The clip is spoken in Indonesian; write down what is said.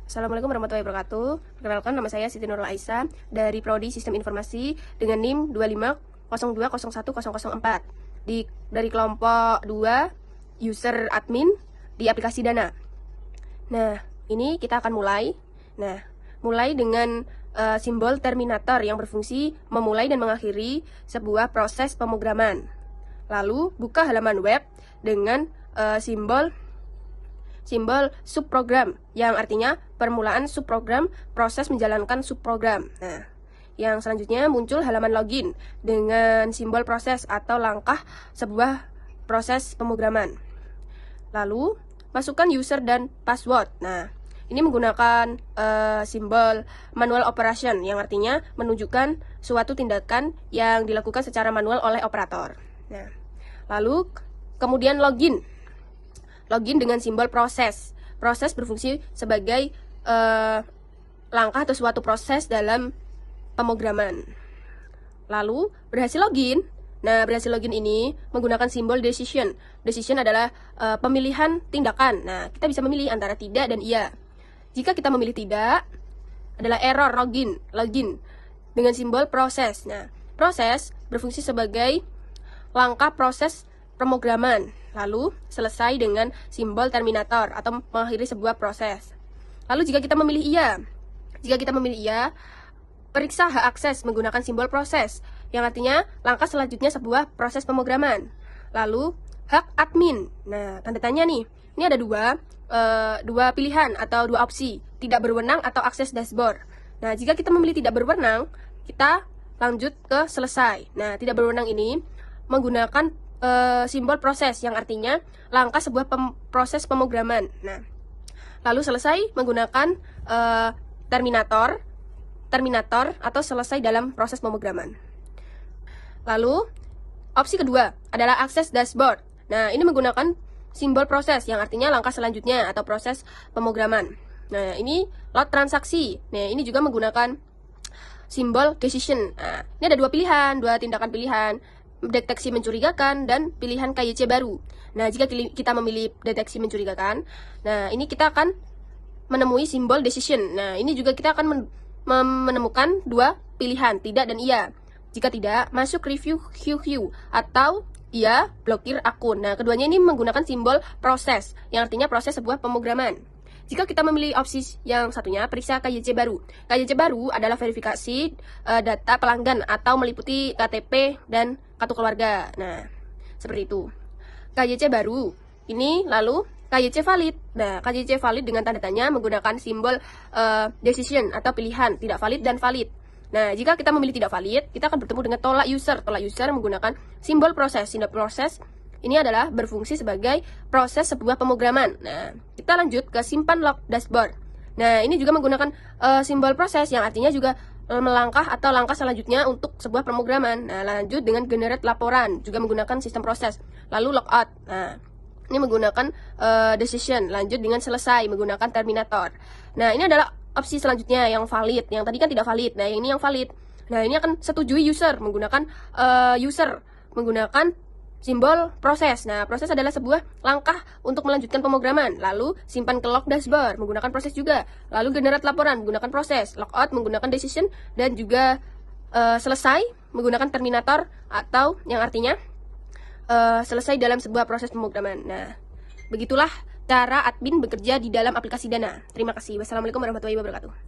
Assalamualaikum warahmatullahi wabarakatuh. Perkenalkan, nama saya Siti Nurul Aisyah dari Prodi Sistem Informasi dengan NIM 2502010004 dari kelompok 2 user admin di aplikasi Dana. Nah, ini kita akan mulai. Mulai dengan simbol terminator yang berfungsi memulai dan mengakhiri sebuah proses pemrograman. Lalu buka halaman web dengan simbol subprogram yang artinya permulaan subprogram, proses menjalankan subprogram. Nah, yang selanjutnya muncul halaman login dengan simbol proses atau langkah sebuah proses pemrograman. Lalu masukkan user dan password. Nah, ini menggunakan simbol manual operation yang artinya menunjukkan suatu tindakan yang dilakukan secara manual oleh operator. Nah, lalu kemudian login dengan simbol proses. Proses berfungsi sebagai langkah atau suatu proses dalam pemrograman. Lalu berhasil login. Nah, berhasil login ini menggunakan simbol decision. Decision adalah pemilihan tindakan. Nah, kita bisa memilih antara tidak dan iya. Jika kita memilih tidak, adalah error login dengan simbol proses. Nah, proses berfungsi sebagai langkah proses pemrograman. Lalu selesai dengan simbol terminator atau mengakhiri sebuah proses. Lalu jika kita memilih iya, periksa hak akses menggunakan simbol proses yang artinya langkah selanjutnya sebuah proses pemrograman. Lalu hak admin. Nah, tanda tanya nih. Ini ada dua pilihan atau dua opsi, tidak berwenang atau akses dashboard. Nah, jika kita memilih tidak berwenang, kita lanjut ke selesai. Nah, tidak berwenang ini menggunakan simbol proses yang artinya langkah sebuah proses pemrograman. Nah, lalu selesai menggunakan terminator atau selesai dalam proses pemrograman. Lalu opsi kedua adalah akses dashboard. Nah, ini menggunakan simbol proses yang artinya langkah selanjutnya atau proses pemrograman. Nah, ini load transaksi. Nah, ini juga menggunakan simbol decision. Nah, ini ada dua tindakan pilihan, deteksi mencurigakan dan pilihan KYC baru. Nah, jika kita memilih deteksi mencurigakan, nah ini kita akan menemui simbol decision. Nah, ini juga kita akan menemukan dua pilihan, tidak dan iya. Jika tidak, masuk review QQ atau iya, blokir akun. Nah, keduanya ini menggunakan simbol proses yang artinya proses sebuah pemrograman. Jika kita memilih opsi yang satunya, periksa KYC baru. KYC baru adalah verifikasi data pelanggan atau meliputi KTP dan kartu keluarga. Nah, seperti itu. KYC baru. Ini lalu KYC valid. Nah, KYC valid dengan tanda tanya menggunakan simbol decision atau pilihan, tidak valid dan valid. Nah, jika kita memilih tidak valid, kita akan bertemu dengan tolak user. Tolak user menggunakan simbol proses. Simbol proses ini adalah berfungsi sebagai proses sebuah pemrograman. Nah, kita lanjut ke simpan log dashboard. Nah, ini juga menggunakan simbol proses yang artinya juga melangkah atau langkah selanjutnya untuk sebuah pemrograman. Nah, lanjut dengan generate laporan, juga menggunakan sistem proses. Lalu logout. Nah, ini menggunakan decision. Lanjut dengan selesai menggunakan terminator. Nah, ini adalah opsi selanjutnya yang valid. Yang tadi kan tidak valid. Nah, ini yang valid. Nah, ini akan setujui user menggunakan simbol proses. Nah, proses adalah sebuah langkah untuk melanjutkan pemrograman. Lalu simpan ke log dashboard menggunakan proses juga. Lalu generate laporan menggunakan proses. Logout menggunakan decision dan juga selesai menggunakan terminator atau yang artinya selesai dalam sebuah proses pemrograman. Nah, begitulah cara admin bekerja di dalam aplikasi Dana. Terima kasih. Wassalamualaikum warahmatullahi wabarakatuh.